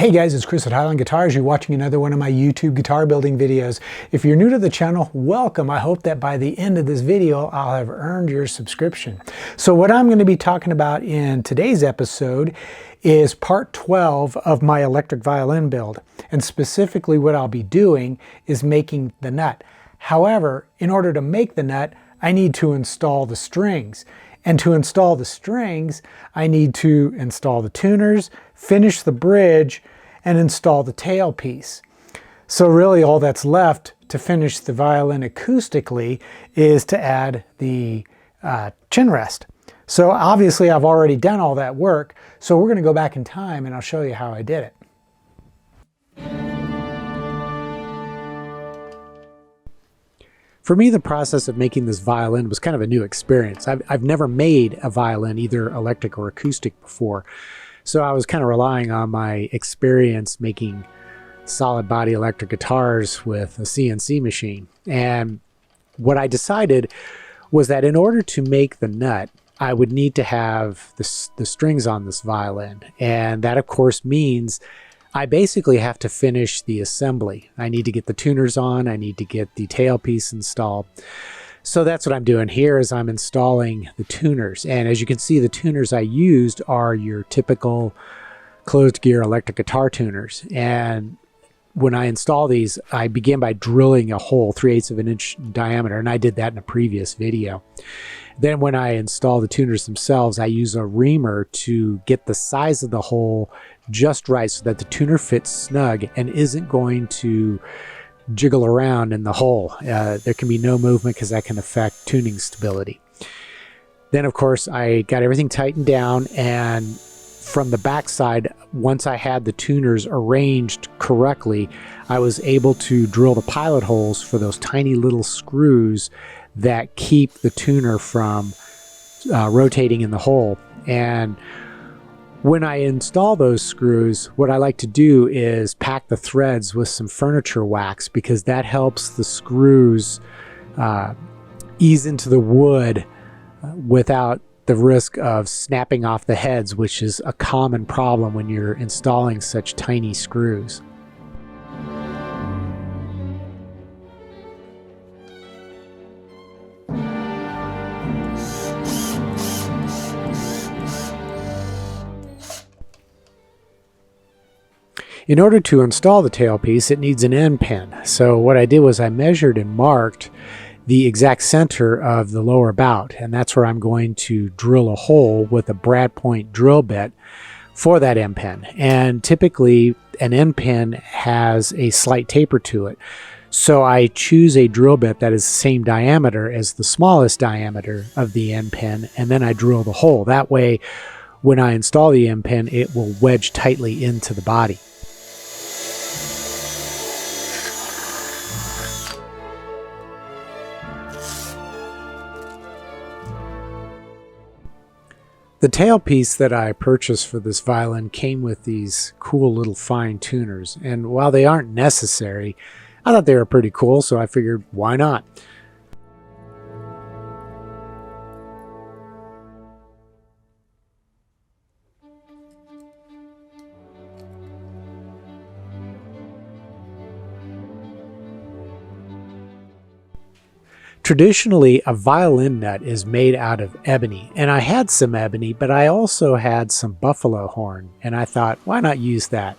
Hey guys, it's Chris at Highline Guitars. You're watching another one of my YouTube guitar building videos. If you're new to the channel, welcome. I hope that by the end of this video, I'll have earned your subscription. So what I'm going to be talking about in today's episode is part 12 of my electric violin build. And specifically what I'll be doing is making the nut. However, in order to make the nut, I need to install the strings. And to install the strings, I need to install the tuners, finish the bridge, and install the tailpiece. So really all that's left to finish the violin acoustically is to add the chin rest. So obviously I've already done all that work, so we're going to go back in time and I'll show you how I did it. For me, the process of making this violin was kind of a new experience. I've never made a violin, either electric or acoustic, before. So I was kind of relying on my experience making solid body electric guitars with a CNC machine. And what I decided was that in order to make the nut, I would need to have the strings on this violin. And that, of course, means I basically have to finish the assembly. I need to get the tuners on, I need to get the tailpiece installed. So that's what I'm doing here, is I'm installing the tuners. And as you can see, the tuners I used are your typical closed gear electric guitar tuners. And when I install these, I begin by drilling a hole 3/8 of an inch in diameter, and I did that in a previous video. Then when I install the tuners themselves, I use a reamer to get the size of the hole just right so that the tuner fits snug and isn't going to jiggle around in the hole. There can be no movement because that can affect tuning stability. Then of course I got everything tightened down, and from the back side, once I had the tuners arranged correctly, I was able to drill the pilot holes for those tiny little screws that keep the tuner from rotating in the hole. And when I install those screws, what I like to do is pack the threads with some furniture wax, because that helps the screws ease into the wood without the risk of snapping off the heads, which is a common problem when you're installing such tiny screws. In order to install the tailpiece, it needs an end pin. So what I did was I measured and marked the exact center of the lower bout, and that's where I'm going to drill a hole with a brad point drill bit for that end pin. And typically an end pin has a slight taper to it. So I choose a drill bit that is the same diameter as the smallest diameter of the end pin, and then I drill the hole. That way, when I install the end pin, it will wedge tightly into the body. The tailpiece that I purchased for this violin came with these cool little fine tuners, and while they aren't necessary, I thought they were pretty cool, so I figured, why not? Traditionally, a violin nut is made out of ebony, and I had some ebony, but I also had some buffalo horn, and I thought, why not use that?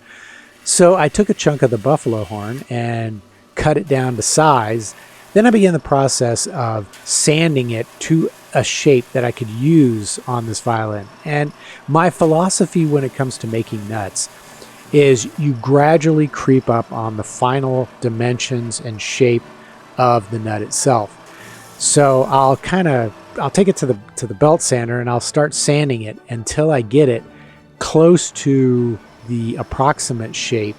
So I took a chunk of the buffalo horn and cut it down to size. Then I began the process of sanding it to a shape that I could use on this violin. And my philosophy when it comes to making nuts is you gradually creep up on the dimensions and shape of the nut itself. So I'll take it to the belt sander and I'll start sanding it until I get it close to the approximate shape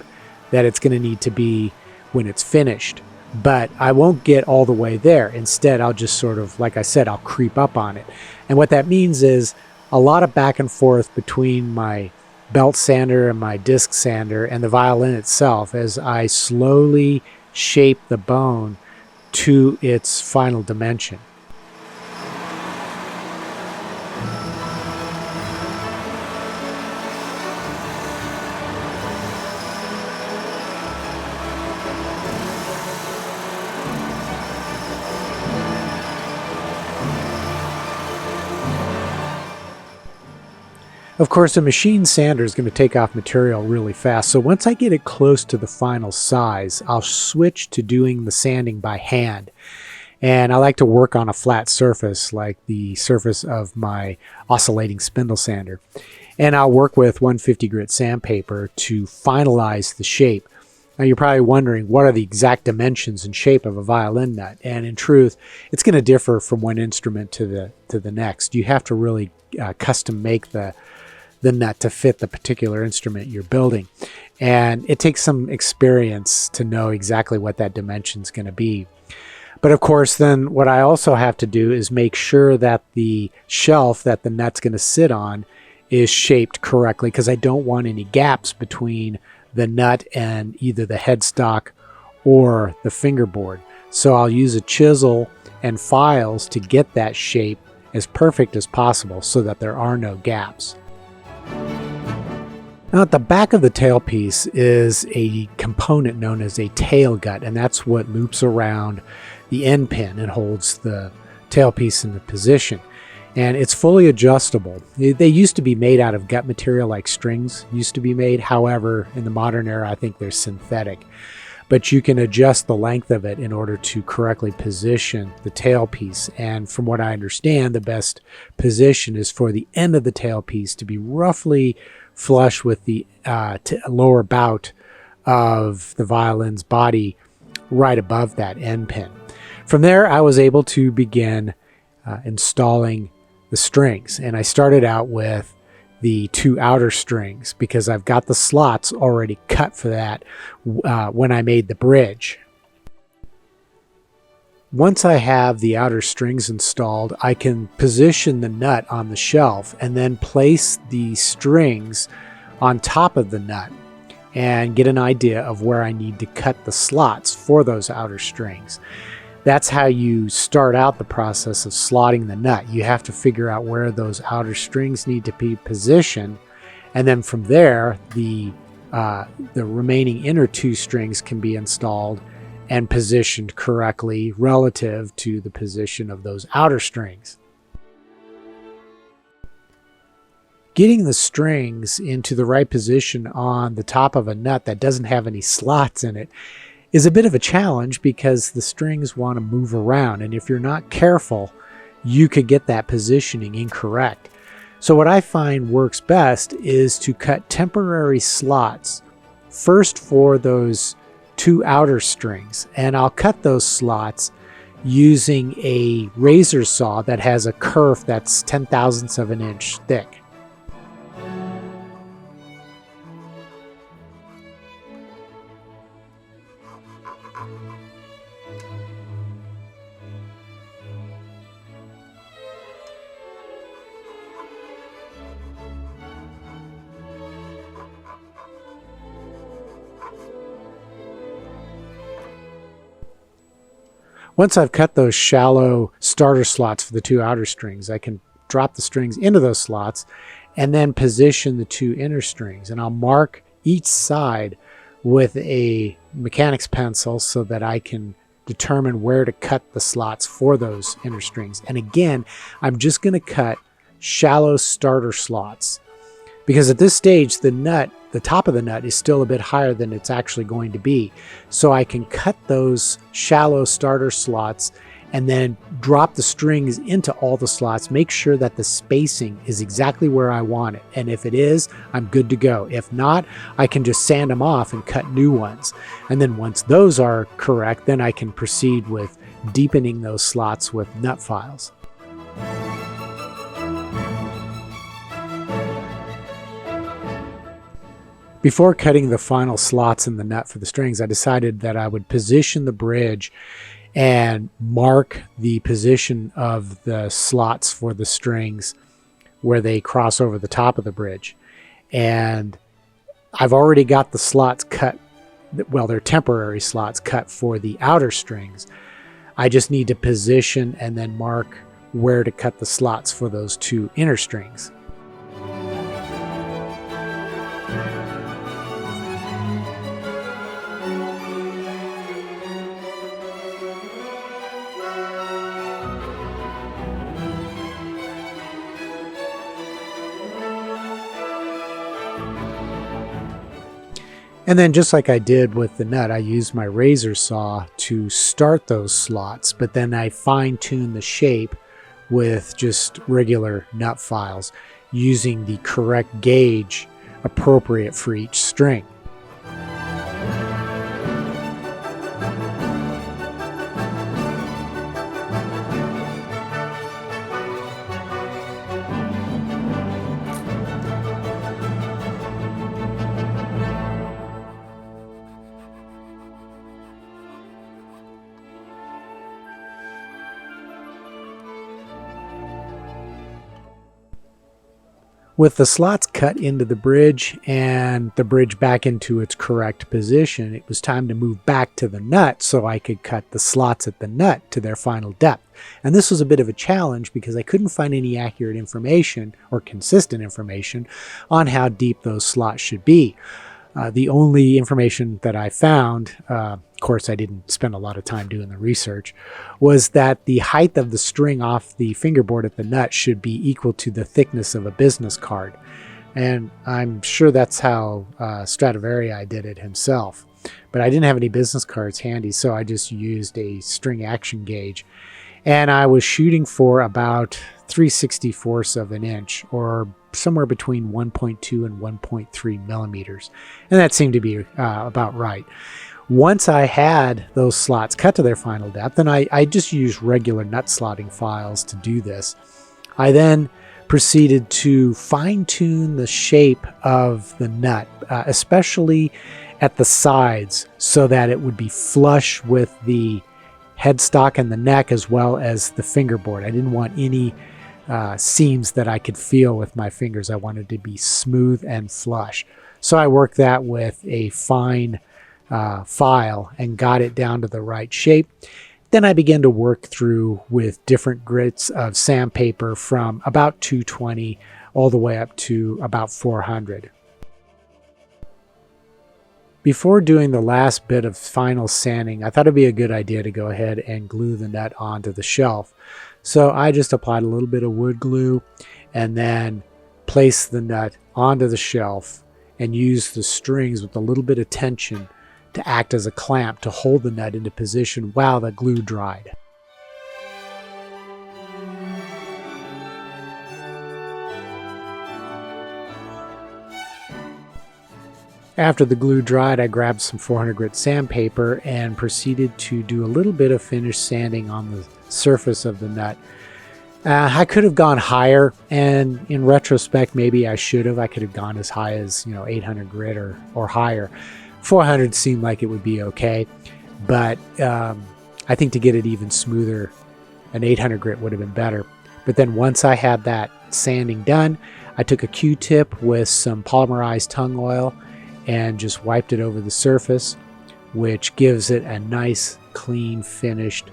that it's going to need to be when it's finished. But I won't get all the way there. Instead, I'll just sort of, like I said, I'll creep up on it. And what that means is a lot of back and forth between my belt sander and my disc sander and the violin itself as I slowly shape the bone to its final dimension. Of course, a machine sander is going to take off material really fast, so once I get it close to the final size, I'll switch to doing the sanding by hand. And I like to work on a flat surface like the surface of my oscillating spindle sander. And I'll work with 150 grit sandpaper to finalize the shape. Now you're probably wondering, what are the exact dimensions and shape of a violin nut? And in truth, it's going to differ from one instrument to the next. You have to really custom make the nut to fit the particular instrument you're building. And it takes some experience to know exactly what that dimension is going to be. But of course, then what I also have to do is make sure that the shelf that the nut's going to sit on is shaped correctly, because I don't want any gaps between the nut and either the headstock or the fingerboard. So I'll use a chisel and files to get that shape as perfect as possible so that there are no gaps. Now, at the back of the tailpiece is a component known as a tail gut, and that's what loops around the end pin and holds the tailpiece into position. And it's fully adjustable. They used to be made out of gut material, like strings used to be made. However, in the modern era, I think they're synthetic. But you can adjust the length of it in order to correctly position the tailpiece. And from what I understand, the best position is for the end of the tailpiece to be roughly flush with the lower bout of the violin's body, right above that end pin. From there, I was able to begin installing the strings, and I started out with the two outer strings because I've got the slots already cut for that when I made the bridge. Once I have the outer strings installed, I can position the nut on the shelf and then place the strings on top of the nut and get an idea of where I need to cut the slots for those outer strings. That's how you start out the process of slotting the nut. You have to figure out where those outer strings need to be positioned, and then from there, the remaining inner two strings can be installed and positioned correctly relative to the position of those outer strings. Getting the strings into the right position on the top of a nut that doesn't have any slots in it is a bit of a challenge, because the strings want to move around, and if you're not careful, you could get that positioning incorrect. So what I find works best is to cut temporary slots first for those two outer strings, and I'll cut those slots using a razor saw that has a kerf that's 0.010 of an inch thick. Once I've cut those shallow starter slots for the two outer strings, I can drop the strings into those slots and then position the two inner strings. And I'll mark each side with a mechanic's pencil so that I can determine where to cut the slots for those inner strings. And again, I'm just going to cut shallow starter slots, because at this stage, the top of the nut is still a bit higher than it's actually going to be. So I can cut those shallow starter slots and then drop the strings into all the slots, make sure that the spacing is exactly where I want it. And if it is, I'm good to go. If not, I can just sand them off and cut new ones. And then once those are correct, then I can proceed with deepening those slots with nut files. Before cutting the final slots in the nut for the strings, I decided that I would position the bridge and mark the position of the slots for the strings where they cross over the top of the bridge. And I've already got the slots cut, well, they're temporary slots cut for the outer strings. I just need to position and then mark where to cut the slots for those two inner strings. And then just like I did with the nut, I used my razor saw to start those slots, but then I fine-tuned the shape with just regular nut files using the correct gauge appropriate for each string. With the slots cut into the bridge and the bridge back into its correct position, it was time to move back to the nut so I could cut the slots at the nut to their final depth. And this was a bit of a challenge because I couldn't find any accurate information or consistent information on how deep those slots should be. The only information that I found, of course I didn't spend a lot of time doing the research, was that the height of the string off the fingerboard at the nut should be equal to the thickness of a business card. And I'm sure that's how Stradivari did it himself. But I didn't have any business cards handy, so I just used a string action gauge. And I was shooting for about 3/64 of an inch, or somewhere between 1.2 and 1.3 millimeters. And that seemed to be about right. Once I had those slots cut to their final depth, and I just used regular nut slotting files to do this, I then proceeded to fine-tune the shape of the nut, especially at the sides, so that it would be flush with the headstock and the neck as well as the fingerboard. I didn't want any seams that I could feel with my fingers. I wanted to be smooth and flush. So I worked that with a fine file and got it down to the right shape. Then I began to work through with different grits of sandpaper from about 220 all the way up to about 400. Before doing the last bit of final sanding, I thought it'd be a good idea to go ahead and glue the nut onto the shelf. So I just applied a little bit of wood glue and then placed the nut onto the shelf and used the strings with a little bit of tension to act as a clamp to hold the nut into position while the glue dried. After the glue dried, I grabbed some 400 grit sandpaper and proceeded to do a little bit of finish sanding on the surface of the nut. I could have gone higher, and in retrospect, maybe I should have. I could have gone as high as 800 grit or higher. 400 seemed like it would be okay, but I think to get it even smoother, an 800 grit would have been better. But then once I had that sanding done, I took a Q-tip with some polymerized tung oil and just wiped it over the surface, which gives it a nice, clean, finished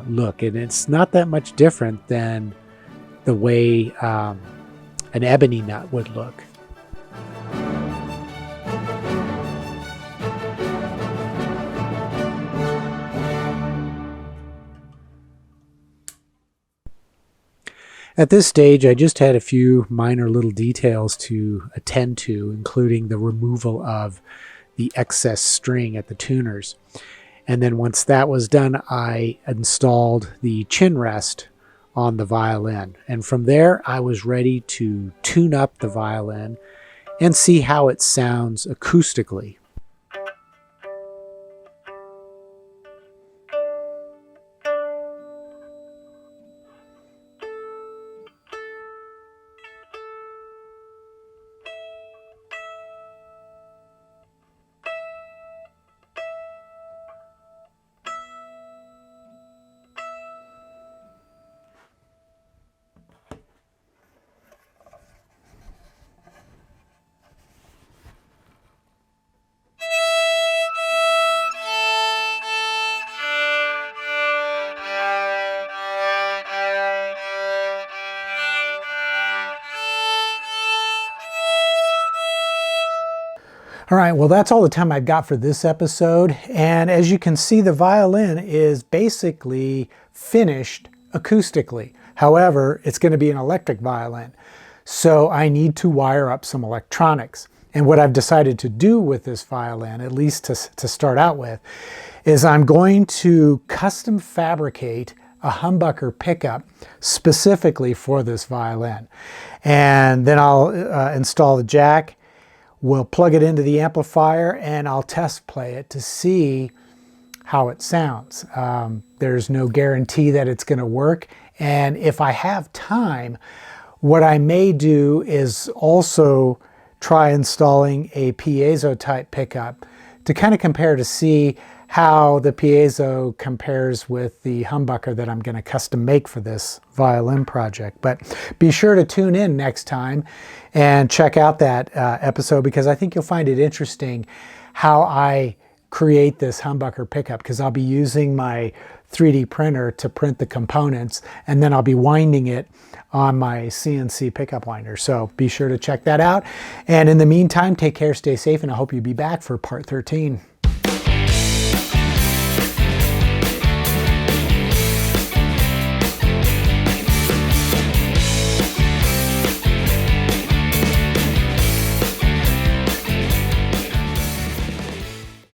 look. And it's not that much different than the way an ebony nut would look. At this stage, I just had a few minor little details to attend to, including the removal of the excess string at the tuners. And then once that was done, I installed the chin rest on the violin. And from there, I was ready to tune up the violin and see how it sounds acoustically. All right, well, that's all the time I've got for this episode. And as you can see, the violin is basically finished acoustically. However, it's going to be an electric violin. So I need to wire up some electronics. And what I've decided to do with this violin, at least to start out with, is I'm going to custom fabricate a humbucker pickup specifically for this violin. And then I'll install the jack, we'll plug it into the amplifier, and I'll test play it to see how it sounds. There's no guarantee that it's going to work. And if I have time, what I may do is also try installing a piezo type pickup to kind of compare to see how the piezo compares with the humbucker that I'm going to custom make for this violin project. But be sure to tune in next time and check out that episode, because I think you'll find it interesting how I create this humbucker pickup, because I'll be using my 3D printer to print the components, and then I'll be winding it on my CNC pickup winder. So be sure to check that out. And in the meantime, take care, stay safe, and I hope you'll be back for part 13.